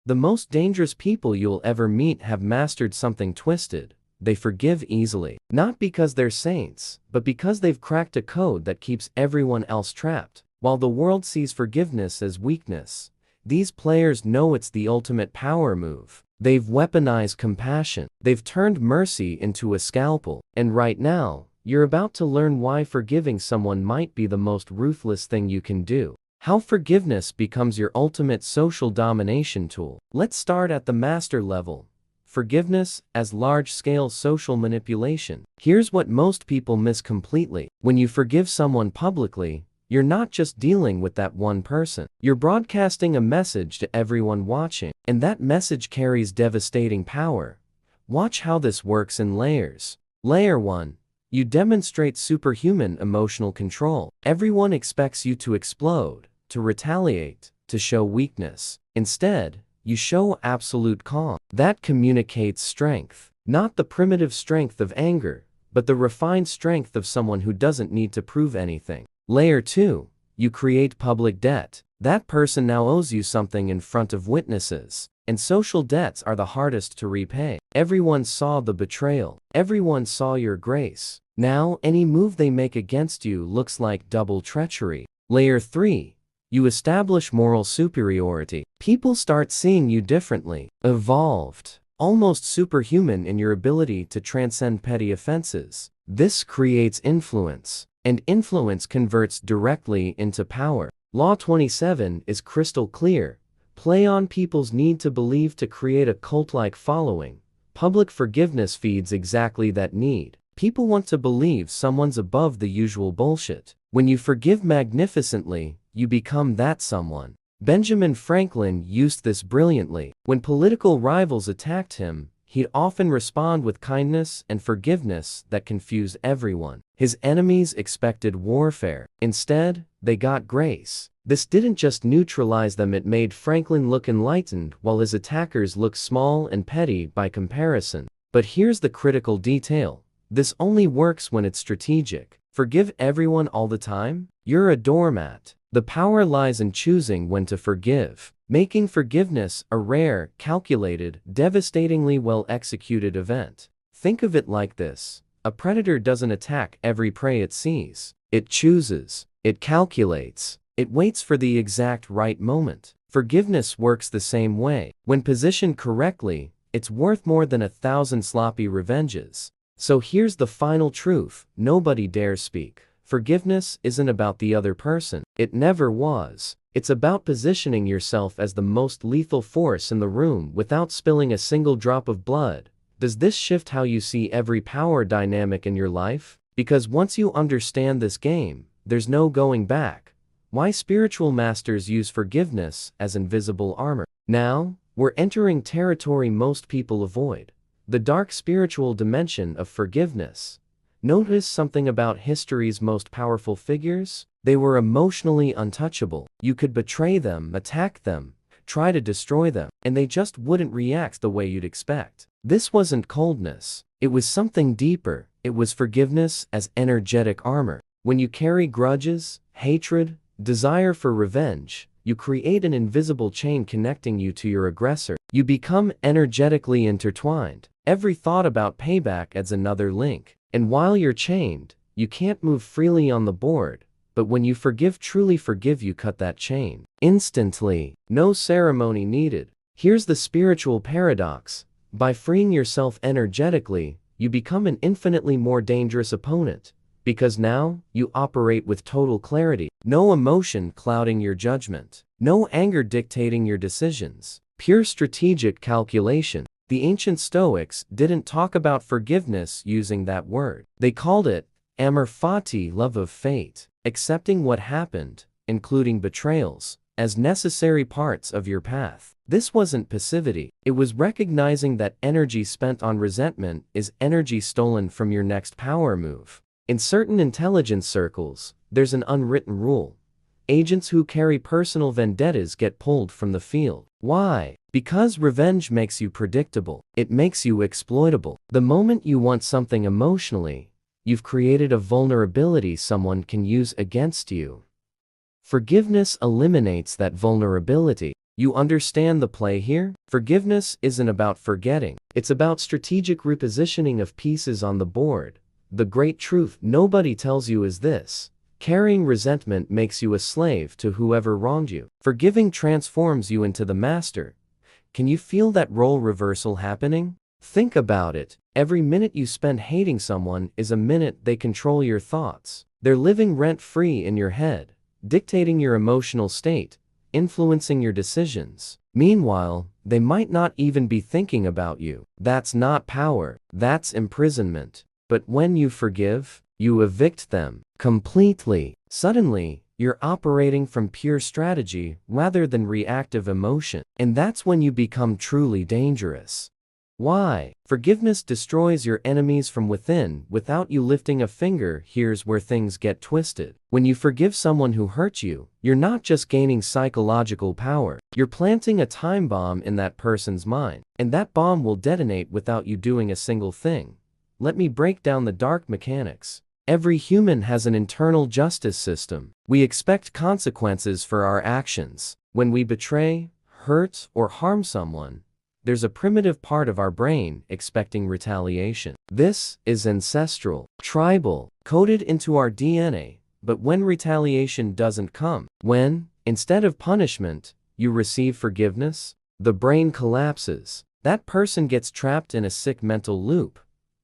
The most dangerous people you'll ever meet have mastered something twisted. They forgive easily. Not because they're saints, but because they've cracked a code that keeps everyone else trapped. While the world sees forgiveness as weakness, these players know it's the ultimate power move. They've weaponized compassion. They've turned mercy into a scalpel. And right now, you're about to learn why forgiving someone might be the most ruthless thing you can do. How forgiveness becomes your ultimate social domination tool. Let's start at the master level. Forgiveness as large-scale social manipulation. Here's what most people miss completely. When you forgive someone publicly, you're not just dealing with that one person. You're broadcasting a message to everyone watching, and that message carries devastating power. Watch how this works in layers. Layer 1. You demonstrate superhuman emotional control. Everyone expects you to explode, to retaliate, to show weakness. Instead, you show absolute calm. That communicates strength. Not the primitive strength of anger, but the refined strength of someone who doesn't need to prove anything. Layer 2. You create public debt. That person now owes you something in front of witnesses. And social debts are the hardest to repay. Everyone saw the betrayal. Everyone saw your grace. Now, any move they make against you looks like double treachery. Layer 3. You establish moral superiority. People start seeing you differently, evolved, almost superhuman in your ability to transcend petty offenses. This creates influence, and influence converts directly into power. Law 27 is crystal clear. Play on people's need to believe to create a cult-like following. Public forgiveness feeds exactly that need. People want to believe someone's above the usual bullshit. When you forgive magnificently, you become that someone. Benjamin Franklin used this brilliantly. When political rivals attacked him, he'd often respond with kindness and forgiveness that confused everyone. His enemies expected warfare. Instead, they got grace. This didn't just neutralize them, it made Franklin look enlightened while his attackers looked small and petty by comparison. But here's the critical detail. This only works when it's strategic. Forgive everyone all the time? You're a doormat. The power lies in choosing when to forgive, making forgiveness a rare, calculated, devastatingly well-executed event. Think of it like this. A predator doesn't attack every prey it sees. It chooses. It calculates. It waits for the exact right moment. Forgiveness works the same way. When positioned correctly, it's worth more than 1,000 sloppy revenges. So here's the final truth. Nobody dares speak. Forgiveness isn't about the other person. It never was. It's about positioning yourself as the most lethal force in the room without spilling a single drop of blood. Does this shift how you see every power dynamic in your life? Because once you understand this game, there's no going back. Why spiritual masters use forgiveness as invisible armor. Now, we're entering territory most people avoid. The dark spiritual dimension of forgiveness. Notice something about history's most powerful figures? They were emotionally untouchable. You could betray them, attack them, try to destroy them, and they just wouldn't react the way you'd expect. This wasn't coldness. It was something deeper. It was forgiveness as energetic armor. When you carry grudges, hatred, desire for revenge, you create an invisible chain connecting you to your aggressor. You become energetically intertwined. Every thought about payback adds another link. And while you're chained, you can't move freely on the board. But when you truly forgive, you cut that chain. Instantly. No ceremony needed. Here's the spiritual paradox. By freeing yourself energetically, you become an infinitely more dangerous opponent. Because now, you operate with total clarity. No emotion clouding your judgment. No anger dictating your decisions. Pure strategic calculation. The ancient Stoics didn't talk about forgiveness using that word. They called it amor fati, love of fate, accepting what happened, including betrayals, as necessary parts of your path. This wasn't passivity. It was recognizing that energy spent on resentment is energy stolen from your next power move. In certain intelligence circles, there's an unwritten rule. Agents who carry personal vendettas get pulled from the field. Why? Because revenge makes you predictable. It makes you exploitable. The moment you want something emotionally, you've created a vulnerability someone can use against you. Forgiveness eliminates that vulnerability. You understand the play here? Forgiveness isn't about forgetting. It's about strategic repositioning of pieces on the board. The great truth nobody tells you is this: carrying resentment makes you a slave to whoever wronged you. Forgiving transforms you into the master. Can you feel that role reversal happening? Think about it. Every minute you spend hating someone is a minute they control your thoughts. They're living rent-free in your head, dictating your emotional state, influencing your decisions. Meanwhile, they might not even be thinking about you. That's not power, that's imprisonment. But when you forgive, you evict them completely. Suddenly, you're operating from pure strategy rather than reactive emotion. And that's when you become truly dangerous. Why? Forgiveness destroys your enemies from within without you lifting a finger. Here's where things get twisted. When you forgive someone who hurt you, you're not just gaining psychological power. You're planting a time bomb in that person's mind. And that bomb will detonate without you doing a single thing. Let me break down the dark mechanics. Every human has an internal justice system. We expect consequences for our actions. When we betray, hurt, or harm someone, there's a primitive part of our brain expecting retaliation. This is ancestral, tribal, coded into our DNA. But when retaliation doesn't come, when, instead of punishment, you receive forgiveness, the brain collapses. That person gets trapped in a sick mental loop.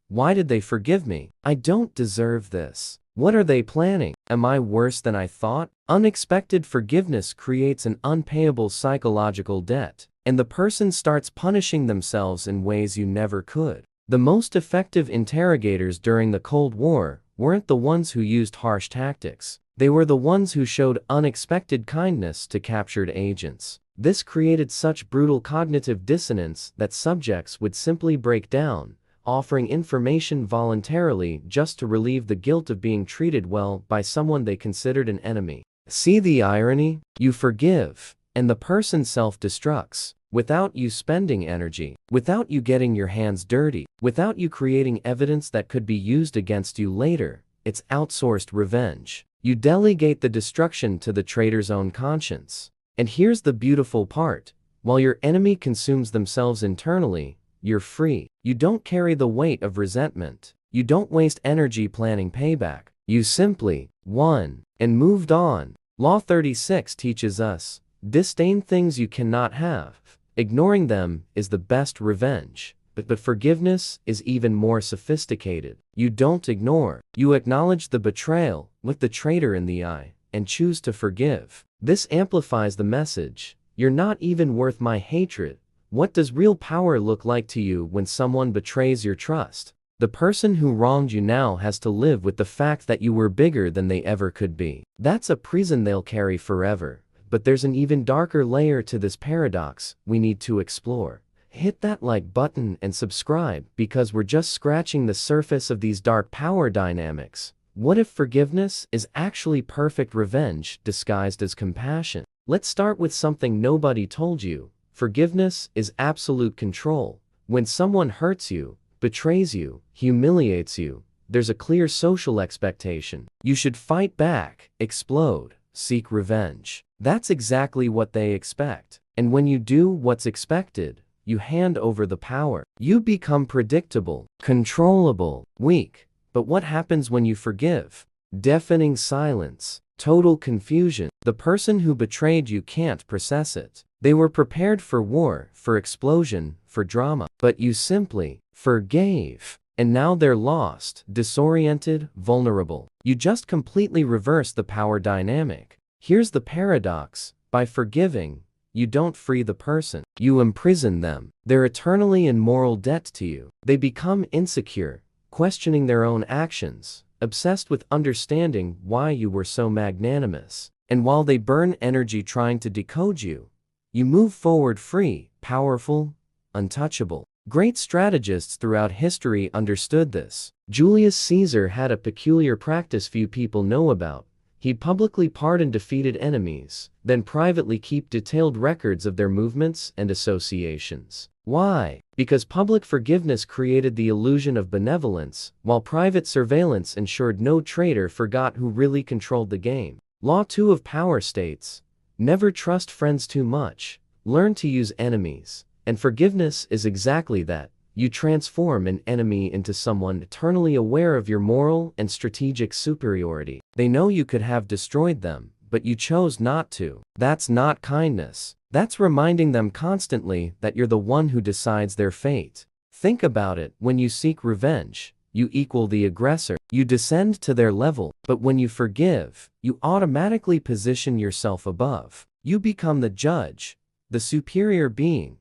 Why did they forgive me? I don't deserve this. What are they planning? Am I worse than I thought? Unexpected forgiveness creates an unpayable psychological debt, and the person starts punishing themselves in ways you never could. The most effective interrogators during the Cold War weren't the ones who used harsh tactics. They were the ones who showed unexpected kindness to captured agents. This created such brutal cognitive dissonance that subjects would simply break down, offering information voluntarily just to relieve the guilt of being treated well by someone they considered an enemy. See the irony? You forgive, and the person self-destructs, without you spending energy, without you getting your hands dirty, without you creating evidence that could be used against you later. It's outsourced revenge. You delegate the destruction to the traitor's own conscience. And here's the beautiful part. While your enemy consumes themselves internally, you're free. You don't carry the weight of resentment. You don't waste energy planning payback. You simply won and moved on. Law 36 teaches us, disdain things you cannot have. Ignoring them is the best revenge. But forgiveness is even more sophisticated. You don't ignore. You acknowledge the betrayal, look the traitor in the eye, and choose to forgive. This amplifies the message. You're not even worth my hatred. What does real power look like to you when someone betrays your trust? The person who wronged you now has to live with the fact that you were bigger than they ever could be. That's a prison they'll carry forever. But there's an even darker layer to this paradox we need to explore. Hit that like button and subscribe, because we're just scratching the surface of these dark power dynamics. What if forgiveness is actually perfect revenge disguised as compassion? Let's start with something nobody told you. Forgiveness is absolute control. When someone hurts you, betrays you, humiliates you, there's a clear social expectation. You should fight back, explode, seek revenge. That's exactly what they expect. And when you do what's expected, you hand over the power. You become predictable, controllable, weak. But what happens when you forgive? Deafening silence, total confusion. The person who betrayed you can't process it. They were prepared for war, for explosion, for drama. But you simply forgave. And now they're lost, disoriented, vulnerable. You just completely reverse the power dynamic. Here's the paradox. By forgiving, you don't free the person. You imprison them. They're eternally in moral debt to you. They become insecure, questioning their own actions, obsessed with understanding why you were so magnanimous. And while they burn energy trying to decode you, you move forward free, powerful, untouchable. Great strategists throughout history understood this. Julius Caesar had a peculiar practice few people know about. He'd publicly pardon defeated enemies, then privately keep detailed records of their movements and associations. Why? Because public forgiveness created the illusion of benevolence, while private surveillance ensured no traitor forgot who really controlled the game. Law 2 of power states, never trust friends too much, Learn to use enemies. And forgiveness is exactly that. You transform an enemy into someone eternally aware of your moral and strategic superiority. They know you could have destroyed them, but you chose not to. That's not kindness. That's reminding them constantly that you're the one who decides their fate. Think about it. When you seek revenge, you equal the aggressor. You descend to their level. But when you forgive, you automatically position yourself above. You become the judge, the superior being,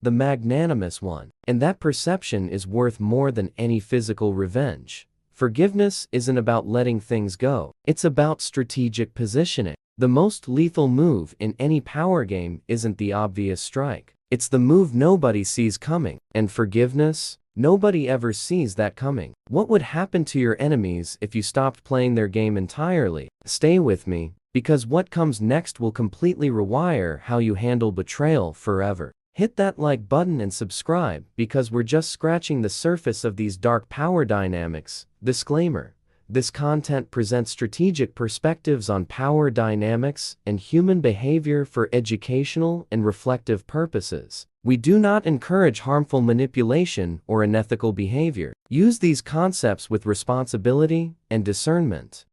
the magnanimous one. And that perception is worth more than any physical revenge. Forgiveness isn't about letting things go. It's about strategic positioning. The most lethal move in any power game isn't the obvious strike. It's the move nobody sees coming. And forgiveness? Nobody ever sees that coming. What would happen to your enemies if you stopped playing their game entirely? Stay with me, because what comes next will completely rewire how you handle betrayal forever. Hit that like button and subscribe, because we're just scratching the surface of these dark power dynamics. Disclaimer: this content presents strategic perspectives on power dynamics and human behavior for educational and reflective purposes. We do not encourage harmful manipulation or unethical behavior. Use these concepts with responsibility and discernment.